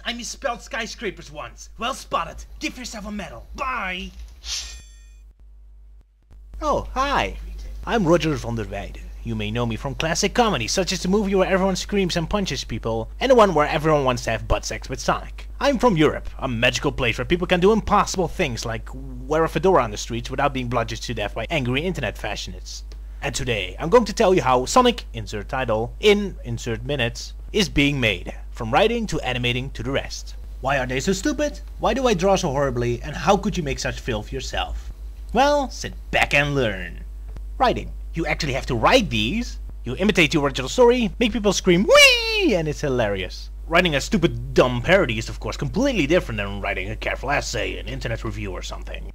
I misspelled skyscrapers once. Well spotted. Give yourself a medal. Bye! Oh, hi. I'm Roger van der Weijden. You may know me from classic comedies, such as the movie where everyone screams and punches people, and the one where everyone wants to have butt sex with Sonic. I'm from Europe, a magical place where people can do impossible things like wear a fedora on the streets without being bludgeoned to death by angry internet fashionists. And today, I'm going to tell you how Sonic, insert title, in insert minutes, is being made, from writing to animating to the rest. Why are they so stupid? Why do I draw so horribly? And how could you make such filth yourself? Well, sit back and learn. Writing. You actually have to write these. You imitate the original story, make people scream "wee!" and it's hilarious. Writing a stupid, dumb parody is of course completely different than writing a careful essay, an internet review or something.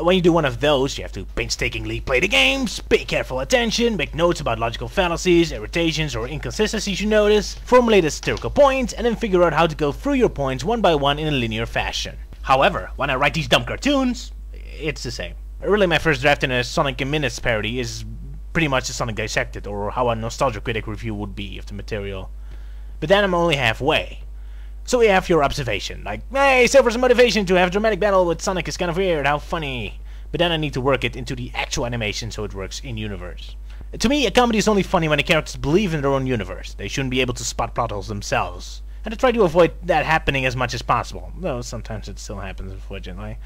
When you do one of those, you have to painstakingly play the games, pay careful attention, make notes about logical fallacies, irritations or inconsistencies you notice, formulate a satirical point, and then figure out how to go through your points one by one in a linear fashion. However, when I write these dumb cartoons, it's the same. Really, my first draft in a Sonic in Minutes parody is pretty much a Sonic Dissected, or how a Nostalgia Critic review would be of the material. But then I'm only halfway. So we have your observation, like, hey, Silver's motivation to have a dramatic battle with Sonic is kind of weird, how funny. But then I need to work it into the actual animation so it works in-universe. To me, a comedy is only funny when the characters believe in their own universe. They shouldn't be able to spot plot holes themselves. And I try to avoid that happening as much as possible, though sometimes it still happens, unfortunately.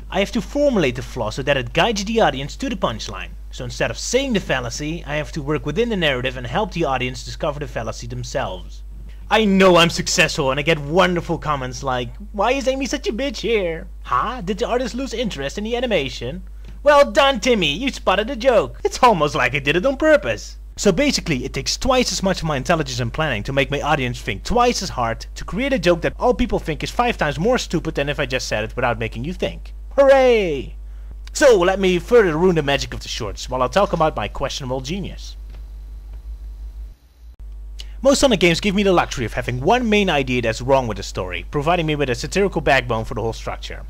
I have to formulate the flaw so that it guides the audience to the punchline. So instead of saying the fallacy, I have to work within the narrative and help the audience discover the fallacy themselves. I know I'm successful and I get wonderful comments like, why is Amy such a bitch here? Huh? Did the artist lose interest in the animation? Well done, Timmy, you spotted a joke. It's almost like I did it on purpose. So basically, it takes twice as much of my intelligence and planning to make my audience think twice as hard to create a joke that all people think is 5 times more stupid than if I just said it without making you think. Hooray! So let me further ruin the magic of the shorts while I'll talk about my questionable genius. Most Sonic games give me the luxury of having one main idea that's wrong with the story, providing me with a satirical backbone for the whole structure.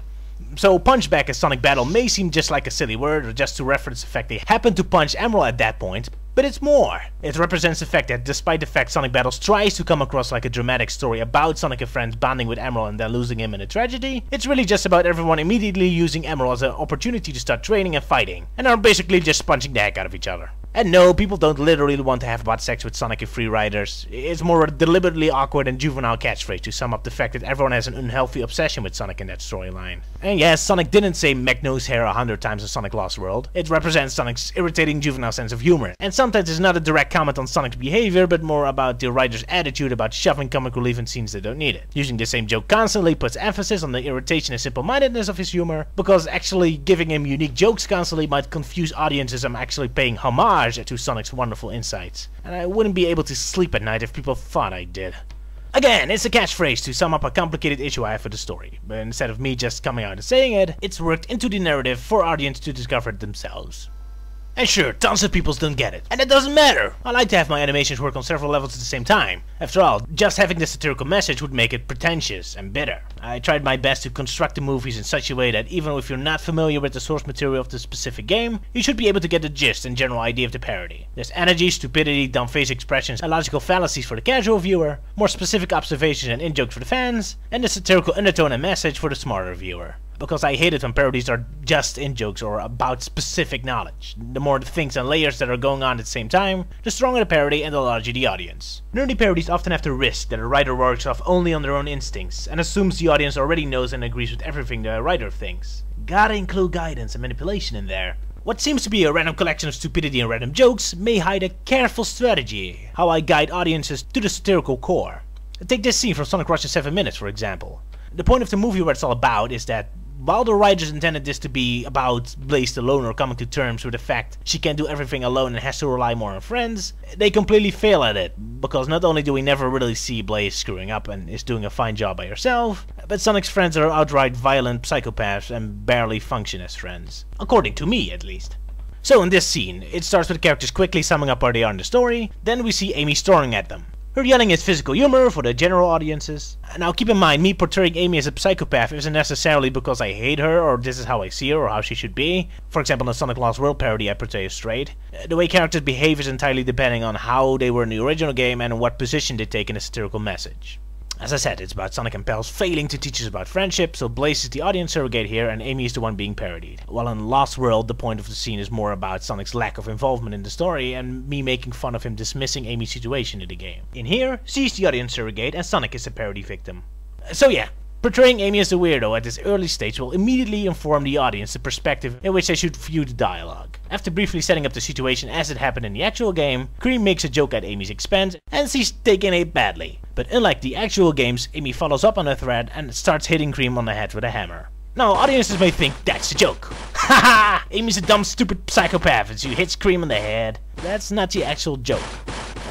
So punchback in Sonic Battle may seem just like a silly word or just to reference the fact they happened to punch Emerald at that point, but it's more. It represents the fact that despite the fact Sonic Battles tries to come across like a dramatic story about Sonic and friends bonding with Emerald and then losing him in a tragedy, it's really just about everyone immediately using Emerald as an opportunity to start training and fighting, and are basically just punching the heck out of each other. And no, people don't literally want to have butt sex with Sonic and free riders. It's more a deliberately awkward and juvenile catchphrase to sum up the fact that everyone has an unhealthy obsession with Sonic in that storyline. And yes, Sonic didn't say Mac nose hair 100 times in Sonic Lost World. It represents Sonic's irritating juvenile sense of humor. And sometimes it's not a direct comment on Sonic's behavior, but more about the writer's attitude about shoving comic relief in scenes that don't need it. Using the same joke constantly puts emphasis on the irritation and simple-mindedness of his humor, because actually giving him unique jokes constantly might confuse audiences I'm actually paying homage to Sonic's wonderful insights, and I wouldn't be able to sleep at night if people thought I did. Again, it's a catchphrase to sum up a complicated issue I have with the story, but instead of me just coming out and saying it, it's worked into the narrative for audience to discover it themselves. And sure, tons of people don't get it. And it doesn't matter. I like to have my animations work on several levels at the same time. After all, just having the satirical message would make it pretentious and bitter. I tried my best to construct the movies in such a way that even if you're not familiar with the source material of the specific game, you should be able to get the gist and general idea of the parody. There's energy, stupidity, dumb face expressions, and logical fallacies for the casual viewer, more specific observations and in-jokes for the fans, and the satirical undertone and message for the smarter viewer. Because I hate it when parodies are just in-jokes or about specific knowledge. The more the things and layers that are going on at the same time, the stronger the parody and the larger the audience. Nerdy parodies often have the risk that a writer works off only on their own instincts, and assumes the audience already knows and agrees with everything the writer thinks. Gotta include guidance and manipulation in there. What seems to be a random collection of stupidity and random jokes may hide a careful strategy, how I guide audiences to the satirical core. Take this scene from Sonic Rush in 7 minutes, for example. The point of the movie, what it's all about, is that while the writers intended this to be about Blaze the Loner coming to terms with the fact she can't do everything alone and has to rely more on friends, they completely fail at it, because not only do we never really see Blaze screwing up and is doing a fine job by herself, but Sonic's friends are outright violent psychopaths and barely function as friends. According to me, at least. So in this scene, it starts with the characters quickly summing up where they are in the story, then we see Amy storming at them. Her yelling is physical humor for the general audiences. Now keep in mind, me portraying Amy as a psychopath isn't necessarily because I hate her, or this is how I see her, or how she should be. For example, in the Sonic Lost World parody I portray her straight. The way characters behave is entirely depending on how they were in the original game and what position they take in a satirical message. As I said, it's about Sonic and Pals failing to teach us about friendship, so Blaze is the audience surrogate here and Amy is the one being parodied. While in Lost World, the point of the scene is more about Sonic's lack of involvement in the story and me making fun of him dismissing Amy's situation in the game. In here, she's the audience surrogate and Sonic is a parody victim. So yeah, portraying Amy as a weirdo at this early stage will immediately inform the audience the perspective in which they should view the dialogue. After briefly setting up the situation as it happened in the actual game, Cream makes a joke at Amy's expense and she's taken it badly. But unlike the actual games, Amy follows up on her threat and starts hitting Cream on the head with a hammer. Now, audiences may think that's a joke. Haha! Amy's a dumb, stupid psychopath and she hits Cream on the head. That's not the actual joke.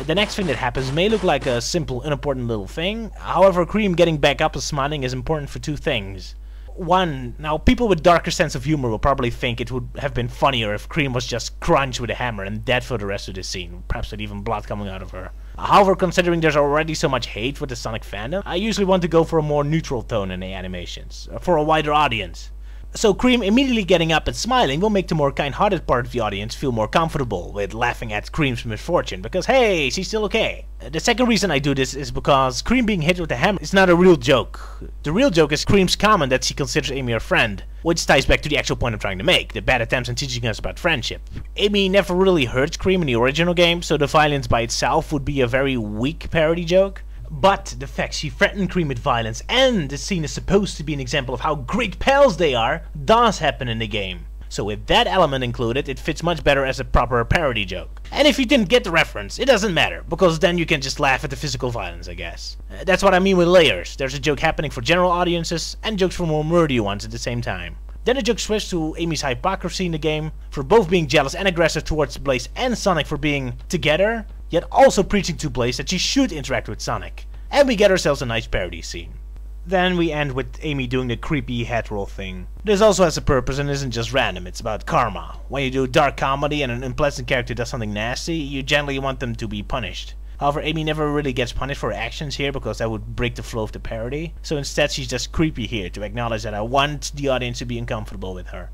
The next thing that happens may look like a simple, unimportant little thing. However, Cream getting back up and smiling is important for two things. One, now people with darker sense of humor will probably think it would have been funnier if Cream was just crunched with a hammer and dead for the rest of the scene, perhaps with even blood coming out of her. However, considering there's already so much hate with the Sonic fandom, I usually want to go for a more neutral tone in the animations, for a wider audience. So Cream immediately getting up and smiling will make the more kind-hearted part of the audience feel more comfortable with laughing at Cream's misfortune, because hey, she's still okay. The second reason I do this is because Cream being hit with the hammer is not a real joke. The real joke is Cream's comment that she considers Amy her friend, which ties back to the actual point I'm trying to make, the bad attempts in teaching us about friendship. Amy never really hurts Cream in the original game, so the violence by itself would be a very weak parody joke. But the fact she threatened Cream with violence and the scene is supposed to be an example of how great pals they are does happen in the game. So with that element included, it fits much better as a proper parody joke. And if you didn't get the reference, it doesn't matter, because then you can just laugh at the physical violence, I guess. That's what I mean with layers. There's a joke happening for general audiences and jokes for more nerdy ones at the same time. Then the joke switched to Amy's hypocrisy in the game, for both being jealous and aggressive towards Blaze and Sonic for being together, yet also preaching to Blaze that she should interact with Sonic. And we get ourselves a nice parody scene. Then we end with Amy doing the creepy head roll thing. This also has a purpose and isn't just random, it's about karma. When you do dark comedy and an unpleasant character does something nasty, you generally want them to be punished. However, Amy never really gets punished for her actions here because that would break the flow of the parody. So instead she's just creepy here to acknowledge that I want the audience to be uncomfortable with her.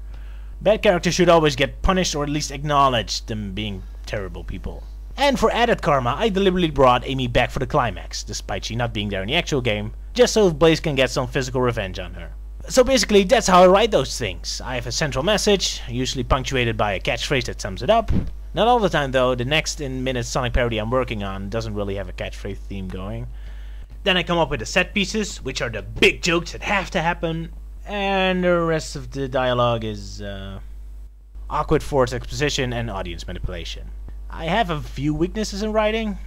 Bad characters should always get punished or at least acknowledge them being terrible people. And for added karma, I deliberately brought Amy back for the climax, despite she not being there in the actual game, just so Blaze can get some physical revenge on her. So basically, that's how I write those things. I have a central message, usually punctuated by a catchphrase that sums it up. Not all the time though, the next in-minute Sonic parody I'm working on doesn't really have a catchphrase theme going. Then I come up with the set pieces, which are the big jokes that have to happen, and the rest of the dialogue is awkward forced exposition and audience manipulation. I have a few weaknesses in writing.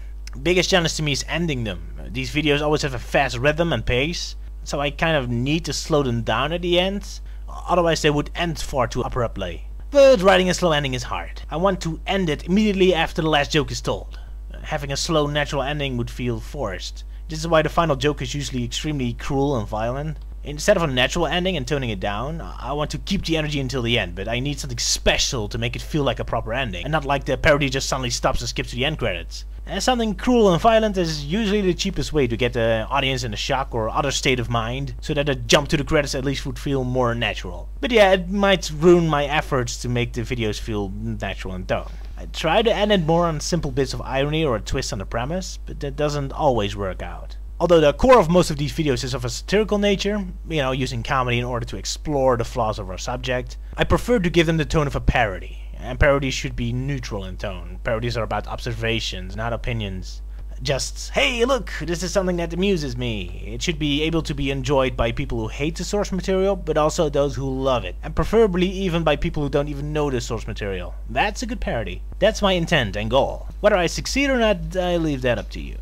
Biggest challenge to me is ending them. These videos always have a fast rhythm and pace, so I kind of need to slow them down at the end, otherwise they would end far too abruptly. But writing a slow ending is hard. I want to end it immediately after the last joke is told. Having a slow natural ending would feel forced. This is why the final joke is usually extremely cruel and violent. Instead of a natural ending and toning it down, I want to keep the energy until the end, but I need something special to make it feel like a proper ending, and not like the parody just suddenly stops and skips to the end credits. And something cruel and violent is usually the cheapest way to get the audience in a shock or other state of mind, so that a jump to the credits at least would feel more natural. But yeah, it might ruin my efforts to make the videos feel natural in tone. I try to end it more on simple bits of irony or a twist on the premise, but that doesn't always work out. Although the core of most of these videos is of a satirical nature, using comedy in order to explore the flaws of our subject, I prefer to give them the tone of a parody. And parodies should be neutral in tone. Parodies are about observations, not opinions. Just, hey look, this is something that amuses me. It should be able to be enjoyed by people who hate the source material, but also those who love it. And preferably even by people who don't even know the source material. That's a good parody. That's my intent and goal. Whether I succeed or not, I leave that up to you.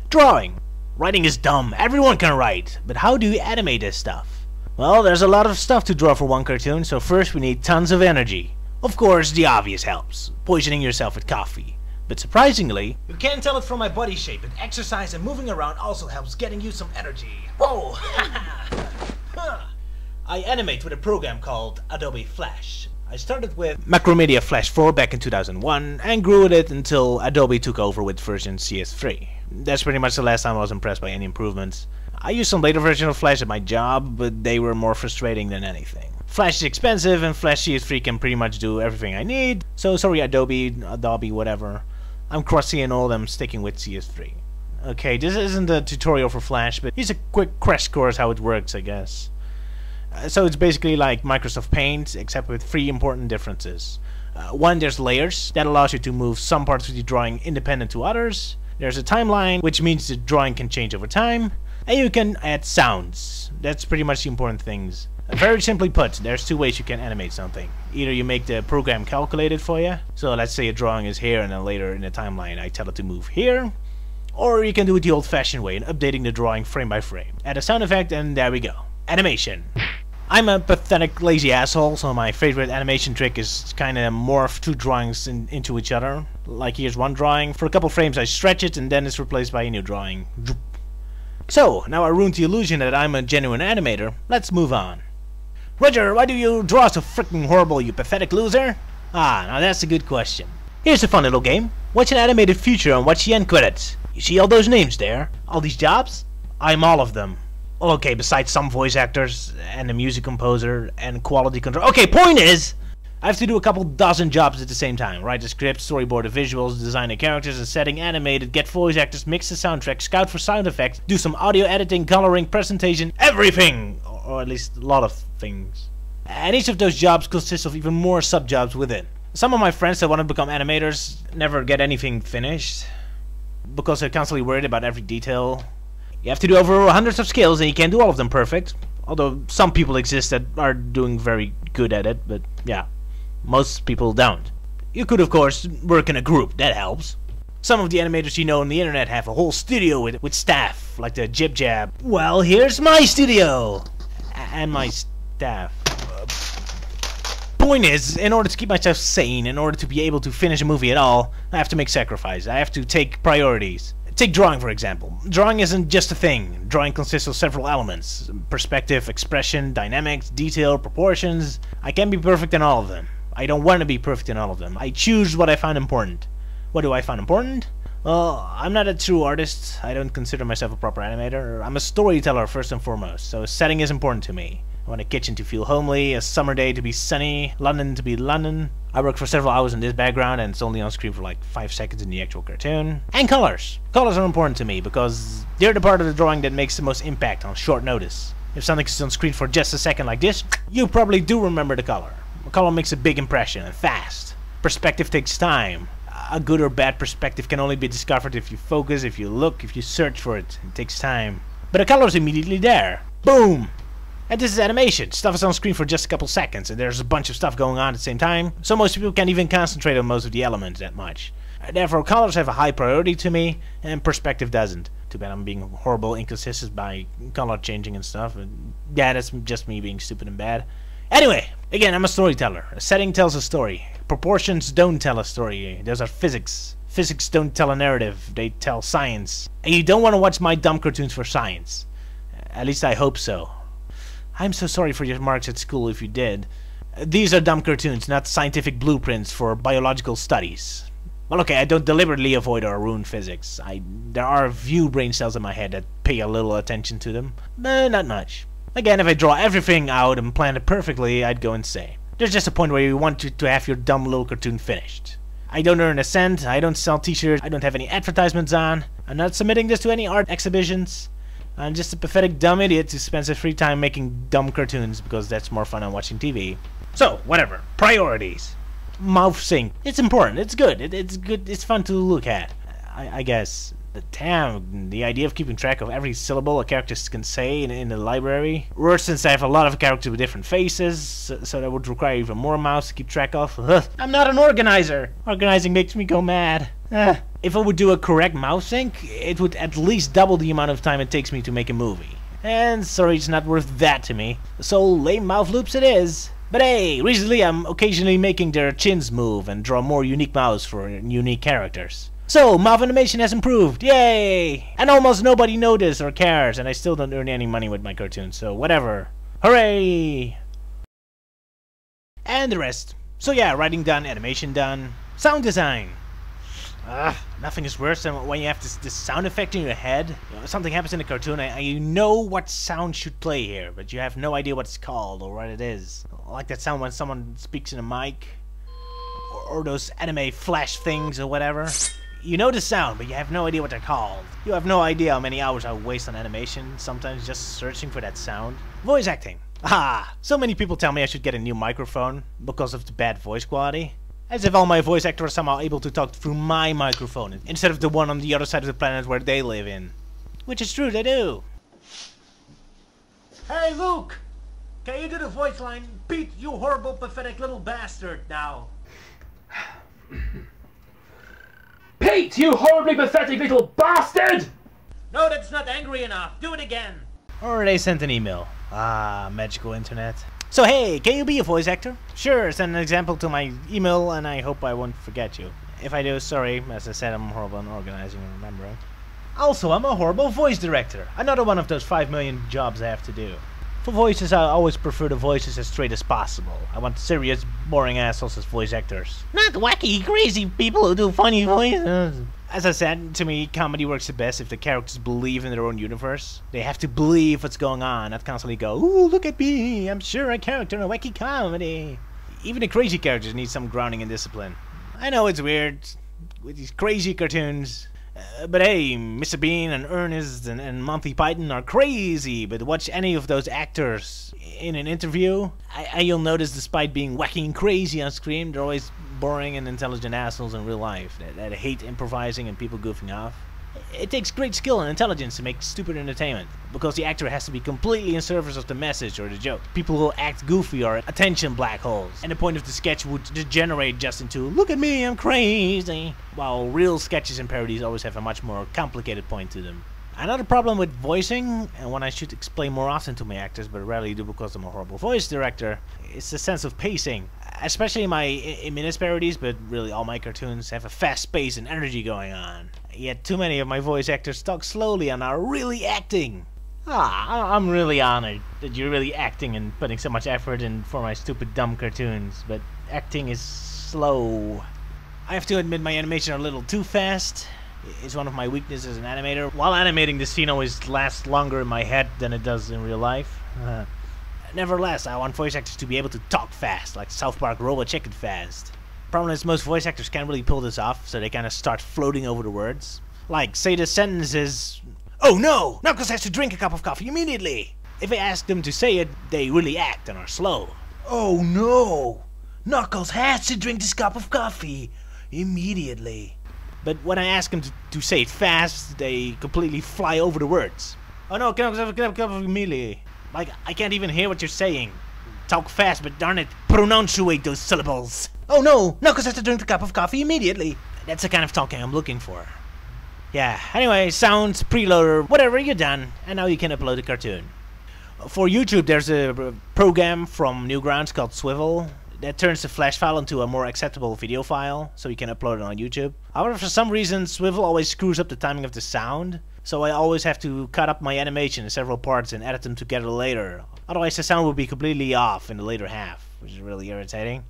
Drawing. Writing is dumb. Everyone can write. But how do you animate this stuff? Well, there's a lot of stuff to draw for one cartoon, so first we need tons of energy. Of course, the obvious helps. Poisoning yourself with coffee. But surprisingly, you can't tell it from my body shape, but exercise and moving around also helps getting you some energy. Whoa! I animate with a program called Adobe Flash. I started with Macromedia Flash 4 back in 2001 and grew with it until Adobe took over with version CS3. That's pretty much the last time I was impressed by any improvements. I used some later versions of Flash at my job, but they were more frustrating than anything. Flash is expensive and Flash CS3 can pretty much do everything I need, so sorry Adobe, whatever. I'm crossy and old, I'm sticking with CS3. Okay, this isn't a tutorial for Flash, but here's a quick crash course how it works, I guess. So it's basically like Microsoft Paint, except with 3 important differences. One, there's layers. That allows you to move some parts of the drawing independent to others. There's a timeline, which means the drawing can change over time. And you can add sounds. That's pretty much the important things. Very simply put, there's 2 ways you can animate something. Either you make the program calculate it for you. So let's say a drawing is here, and then later in the timeline I tell it to move here. Or you can do it the old-fashioned way, and updating the drawing frame by frame. Add a sound effect, and there we go. Animation. I'm a pathetic, lazy asshole, so my favorite animation trick is kinda morph 2 drawings into each other. Like here's one drawing, for a couple frames I stretch it, and then it's replaced by a new drawing. So, now I ruined the illusion that I'm a genuine animator, let's move on. Roger, why do you draw so freaking horrible, you pathetic loser? Ah, now that's a good question. Here's a fun little game. Watch an animated feature and watch the end credits. You see all those names there? All these jobs? I'm all of them. Okay, besides some voice actors, and a music composer, and quality control. Okay, point is, I have to do a couple dozen jobs at the same time. Write the script, storyboard the visuals, design the characters and setting, animate it, get voice actors, mix the soundtrack, scout for sound effects, do some audio editing, coloring, presentation, everything! Or at least a lot of things. And each of those jobs consists of even more sub-jobs within. Some of my friends that want to become animators never get anything finished, because they're constantly worried about every detail. You have to do over hundreds of skills and you can't do all of them perfect. Although some people exist that are doing very good at it, but yeah, most people don't. You could of course work in a group, that helps. Some of the animators you know on the internet have a whole studio with staff, like the Jib Jab. Well, here's my studio! And my staff. Point is, in order to keep myself sane, in order to be able to finish a movie at all, I have to make sacrifices. I have to take priorities. Take drawing, for example. Drawing isn't just a thing. Drawing consists of several elements. Perspective, expression, dynamics, detail, proportions. I can't be perfect in all of them. I don't want to be perfect in all of them. I choose what I find important. What do I find important? Well, I'm not a true artist. I don't consider myself a proper animator. I'm a storyteller first and foremost, so setting is important to me. I want a kitchen to feel homely, a summer day to be sunny, London to be London. I work for several hours in this background and it's only on screen for like 5 seconds in the actual cartoon. And colors. Colors are important to me because they're the part of the drawing that makes the most impact on short notice. If something is on screen for just a second like this, you probably do remember the color. A color makes a big impression and fast. Perspective takes time. A good or bad perspective can only be discovered if you focus, if you look, if you search for it. It takes time. But the color is immediately there. Boom! And this is animation. Stuff is on screen for just a couple seconds, and there's a bunch of stuff going on at the same time, so most people can't even concentrate on most of the elements that much. Therefore, colors have a high priority to me, and perspective doesn't. Too bad I'm being horrible, inconsistent by color changing and stuff. Yeah, that's just me being stupid and bad. Anyway, again, I'm a storyteller. A setting tells a story. Proportions don't tell a story. Those are physics. Physics don't tell a narrative. They tell science. And you don't want to watch my dumb cartoons for science. At least I hope so. I'm so sorry for your marks at school if you did. These are dumb cartoons, not scientific blueprints for biological studies. Well, okay, I don't deliberately avoid or ruin physics. There are a few brain cells in my head that pay a little attention to them, but not much. Again, if I draw everything out and plan it perfectly, I'd go insane. There's just a point where you want to have your dumb little cartoon finished. I don't earn a cent, I don't sell t-shirts, I don't have any advertisements on, I'm not submitting this to any art exhibitions. I'm just a pathetic dumb idiot who spends his free time making dumb cartoons because that's more fun than watching TV. So, whatever. Priorities. Mouth sync. It's important. It's good. It's good. It's fun to look at. I guess. Damn, the idea of keeping track of every syllable a character can say in the library. Worse, since I have a lot of characters with different faces, so that would require even more mouths to keep track of. I'm not an organizer. Organizing makes me go mad. If I would do a correct mouth sync, it would at least double the amount of time it takes me to make a movie. And sorry, it's not worth that to me. So lame mouth loops it is. But hey, recently I'm occasionally making their chins move and draw more unique mouths for unique characters. So, mouth animation has improved, yay! And almost nobody noticed or cares, and I still don't earn any money with my cartoons, so whatever. Hooray! And the rest. So yeah, writing done, animation done, sound design. Nothing is worse than when you have this sound effect in your head. You know, something happens in the cartoon and you know what sound should play here, but you have no idea what it's called or what it is. Like that sound when someone speaks in a mic, or those anime flash things or whatever. You know the sound, but you have no idea what they're called. You have no idea how many hours I waste on animation, sometimes just searching for that sound. Voice acting. Ah, so many people tell me I should get a new microphone because of the bad voice quality. As if all my voice actors are somehow able to talk through my microphone instead of the one on the other side of the planet where they live in. Which is true, they do. Hey Luke! Can you do the voice line, Pete, you horrible pathetic little bastard, now? Pete, you horribly pathetic little bastard! No, that's not angry enough. Do it again. Or they sent an email. Ah, magical internet. So hey, can you be a voice actor? Sure, send an example to my email and I hope I won't forget you. If I do, sorry, as I said, I'm horrible in organizing and remembering. Also, I'm a horrible voice director. Another one of those 5 million jobs I have to do. For voices, I always prefer the voices as straight as possible. I want serious, boring assholes as voice actors. Not wacky, crazy people who do funny voices. As I said, to me, comedy works the best if the characters believe in their own universe. They have to believe what's going on, not constantly go, ooh, look at me, I'm sure a character in a wacky comedy. Even the crazy characters need some grounding and discipline. I know it's weird, with these crazy cartoons. But hey, Mr. Bean and Ernest and Monty Python are crazy, but watch any of those actors in an interview, you'll notice despite being wacky and crazy on screen, they're always boring and intelligent assholes in real life that hate improvising and people goofing off. It takes great skill and intelligence to make stupid entertainment, because the actor has to be completely in service of the message or the joke. People who act goofy are attention black holes, and the point of the sketch would degenerate just into, look at me, I'm crazy, while real sketches and parodies always have a much more complicated point to them. Another problem with voicing, and one I should explain more often to my actors, but rarely do because I'm a horrible voice director, is the sense of pacing. Especially in my Minutes parodies, but really all my cartoons have a fast pace and energy going on. Yet too many of my voice actors talk slowly and are really acting. I'm really honored that you're really acting and putting so much effort in for my stupid dumb cartoons, but acting is slow. I have to admit my animation are a little too fast. It's one of my weaknesses as an animator. While animating, the scene always lasts longer in my head than it does in real life. Nevertheless, I want voice actors to be able to talk fast, like South Park Robot Chicken fast. Problem is, most voice actors can't really pull this off, so they kind of start floating over the words. Like, say the sentence is, oh no! Knuckles has to drink a cup of coffee immediately! If I ask them to say it, they really act and are slow. Oh no! Knuckles has to drink this cup of coffee immediately. But when I ask them to say it fast, they completely fly over the words. Oh no, Knuckles has to drink a cup of coffee immediately. Like, I can't even hear what you're saying. Talk fast, but darn it, pronunciate those syllables. Oh no, Knuckles has to drink the cup of coffee immediately. That's the kind of talking I'm looking for. Yeah, anyway, sounds, preloader, whatever, you're done. And now you can upload a cartoon. For YouTube, there's a program from Newgrounds called Swivel that turns the flash file into a more acceptable video file, so you can upload it on YouTube. However, for some reason, Swivel always screws up the timing of the sound. So I always have to cut up my animation in several parts and edit them together later. Otherwise the sound will be completely off in the later half, which is really irritating.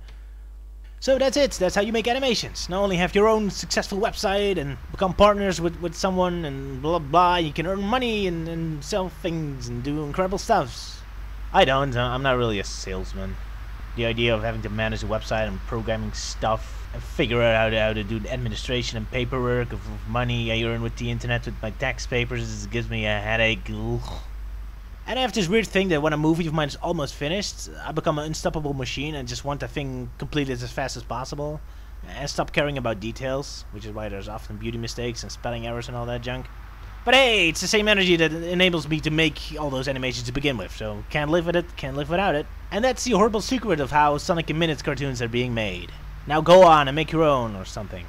So that's it, that's how you make animations. Not only have your own successful website and become partners with someone and blah blah, you can earn money and sell things and do incredible stuff. I'm not really a salesman. The idea of having to manage a website and programming stuff and figure out how to do the administration and paperwork of money I earn with the internet with my tax papers gives me a headache. Ugh. And I have this weird thing that when a movie of mine is almost finished, I become an unstoppable machine and just want the thing completed as fast as possible and stop caring about details, which is why there's often beauty mistakes and spelling errors and all that junk. But hey, it's the same energy that enables me to make all those animations to begin with, so can't live with it, can't live without it. And that's the horrible secret of how Sonic in Minutes cartoons are being made. Now go on and make your own or something.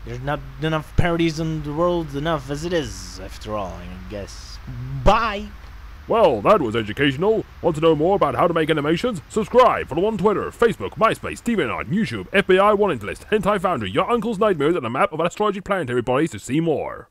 There's not enough parodies in the world enough as it is, after all, I guess. Bye! Well, that was educational. Want to know more about how to make animations? Subscribe, follow on Twitter, Facebook, MySpace, DeviantArt, YouTube, FBI One List, Hentai Foundry, Your Uncle's Nightmares, and a map of astrology planetary bodies to see more.